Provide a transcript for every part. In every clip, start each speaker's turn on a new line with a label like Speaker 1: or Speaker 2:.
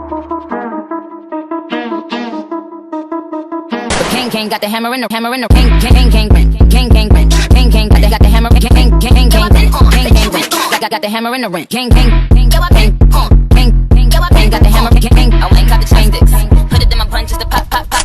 Speaker 1: King got the hammer in the king king king king king king king king king got the hammer king king king king got the hammer in the ring king king king king king got the hammer king I ain't got the chain dicks put it in my punches to pop pop pop.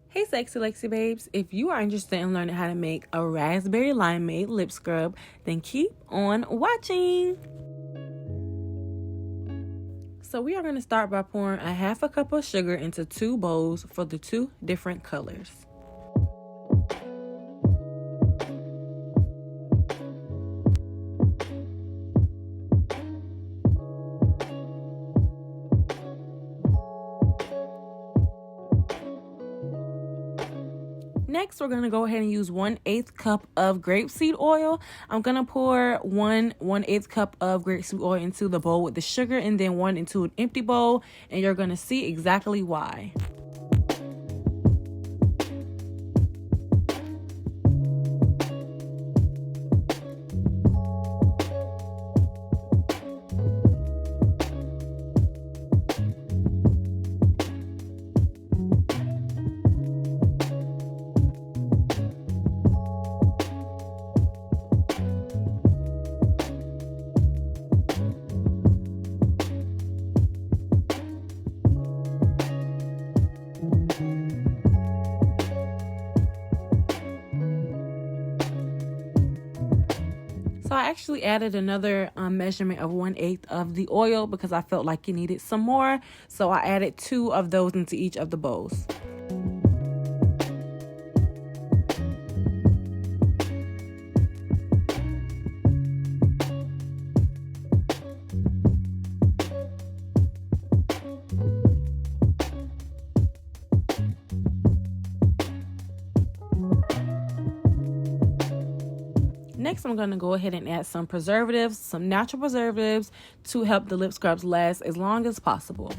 Speaker 2: Hey sexy Lexy babes, if you are interested in learning how to make a raspberry limeade lip scrub, then keep on watching. So we are going to start by pouring a half a cup of sugar into 2 bowls for the 2 different colors. Next, we're going to go ahead and use 1/8 cup of grapeseed oil. I'm going to pour 1/8 cup of grapeseed oil into the bowl with the sugar and then 1 into an empty bowl, and you're going to see exactly why. So I actually added another measurement of 1/8 of the oil because I felt like it needed some more. So I added 2 of those into each of the bowls. Next, I'm going to go ahead and add some preservatives, some natural preservatives to help the lip scrubs last as long as possible.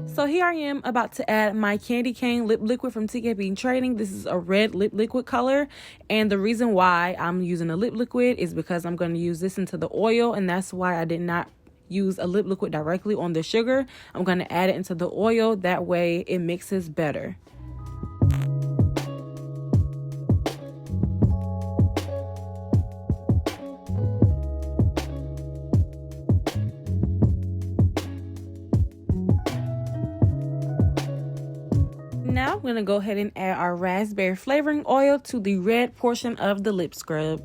Speaker 2: So here I am about to add my Candy Cane lip liquid from TKB Trading. This is a red lip liquid color. And the reason why I'm using a lip liquid is because I'm going to use this into the oil. And that's why I did not use a lip liquid directly on the sugar. I'm going to add it into the oil. That way it mixes better. Now I'm going to go ahead and add our raspberry flavoring oil to the red portion of the lip scrub.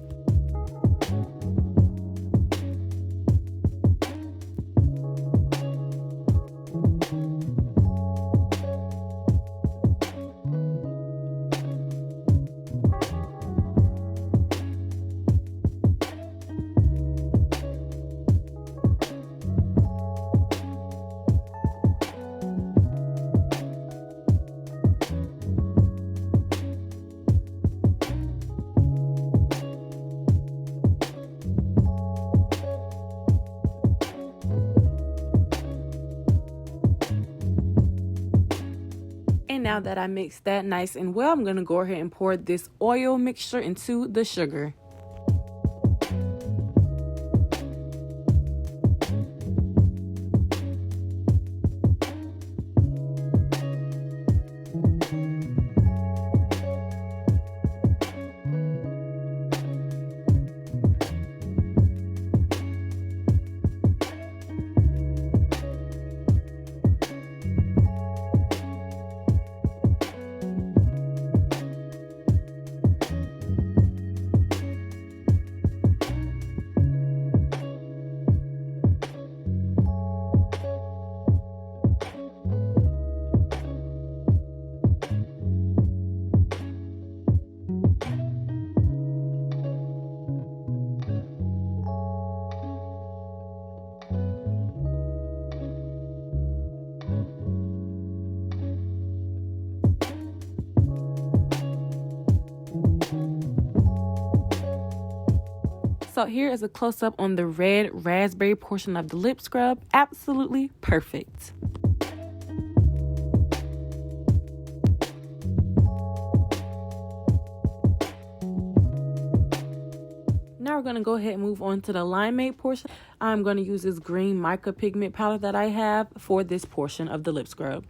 Speaker 2: And now that I mixed that nice and well, I'm going to go ahead and pour this oil mixture into the sugar. So here is a close-up on the red raspberry portion of the lip scrub. Absolutely perfect. going to go ahead and move on to the Limeade portion. I'm going to use this green mica pigment powder that I have for this portion of the lip scrub.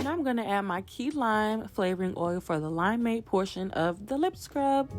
Speaker 2: Now I'm going to add my key lime flavoring oil for the Limeade portion of the lip scrub.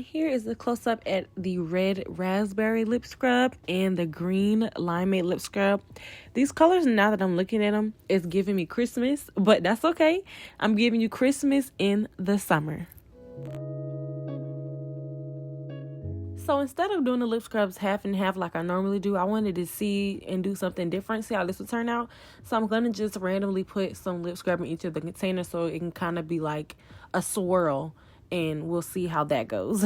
Speaker 2: Here is a close-up at the red raspberry lip scrub and the green limeade lip scrub. These colors, now that I'm looking at them, is giving me Christmas, but that's okay. I'm giving you Christmas in the summer. So instead of doing the lip scrubs half and half like I normally do, I wanted to see and do something different, see how this would turn out. So I'm going to just randomly put some lip scrub in each of the containers so it can kind of be like a swirl, and we'll see how that goes.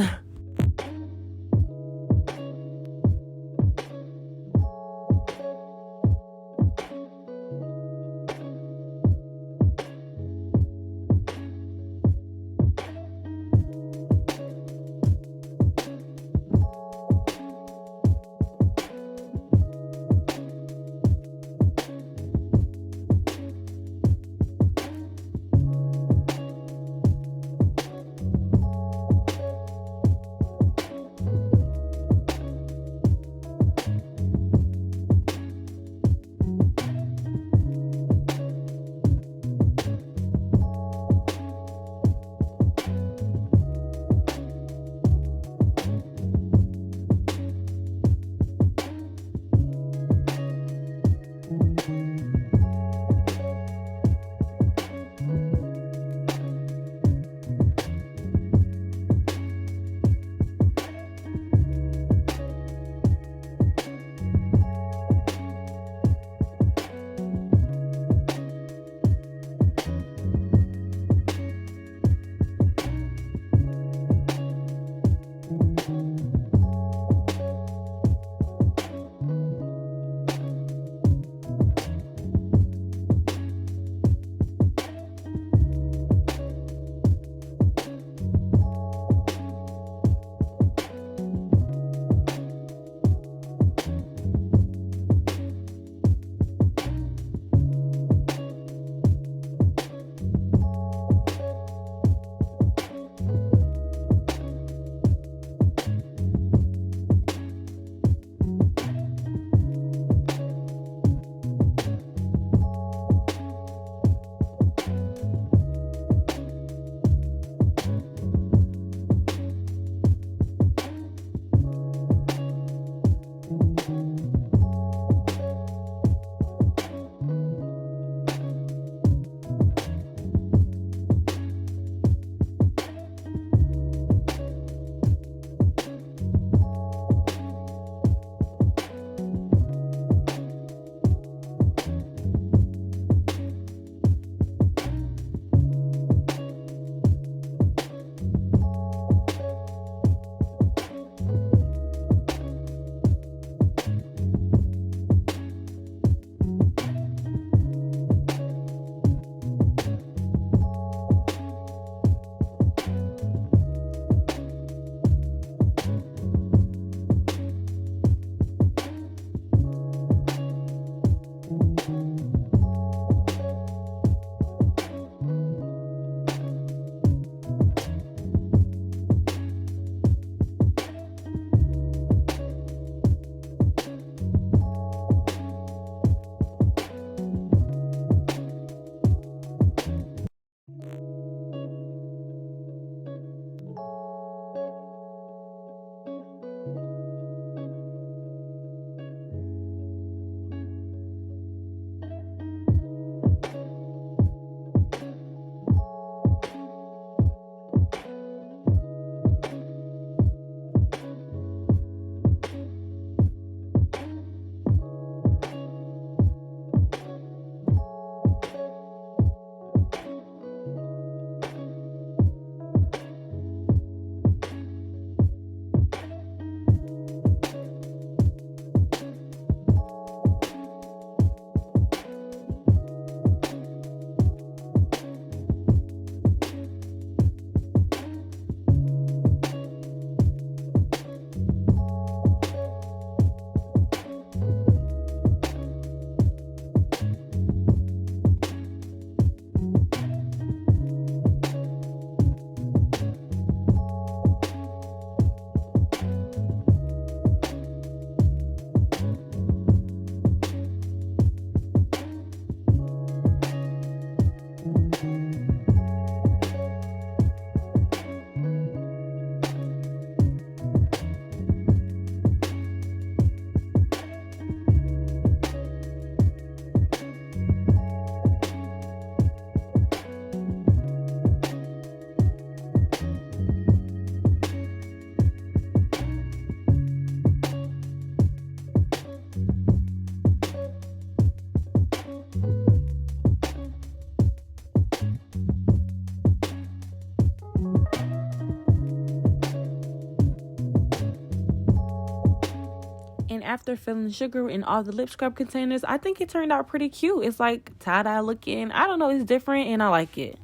Speaker 2: after filling sugar in all the lip scrub containers, I think it turned out pretty cute. It's like tie-dye looking. I don't know, it's different and I like it.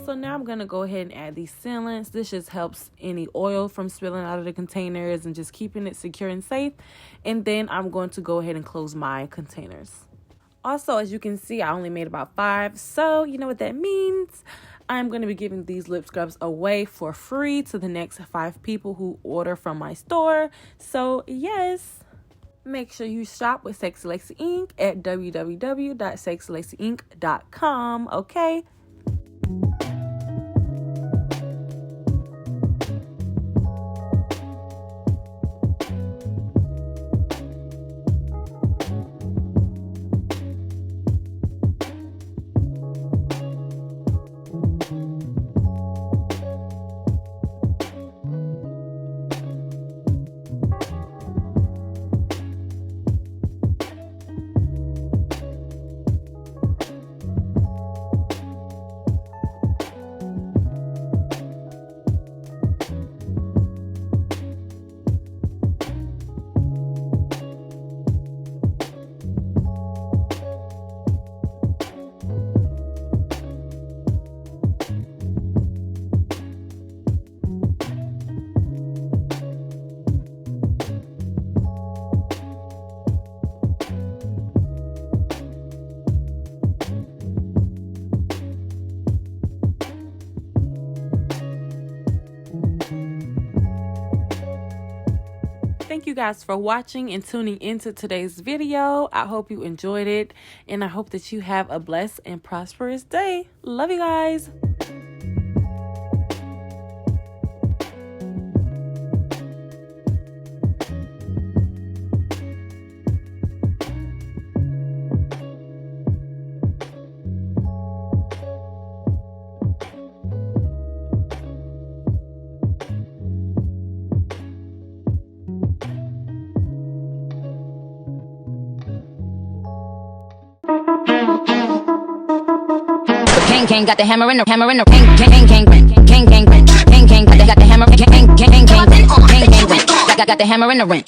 Speaker 2: So now I'm going to go ahead and add these sealants. This just helps any oil from spilling out of the containers and just keeping it secure and safe. And then I'm going to go ahead and close my containers. Also, as you can see, I only made about 5. So you know what that means. I'm going to be giving these lip scrubs away for free to the next 5 people who order from my store. So yes. Make sure you shop with Sexy Lexy Inc. at www.sexylexyinc.com. Okay. Thank you guys for watching and tuning into today's video. I hope you enjoyed it, and I hope that you have a blessed and prosperous day. Love you guys.
Speaker 1: King got the hammer in the king king king king king king king king king got the hammer king king king king king king got the hammer in the ring.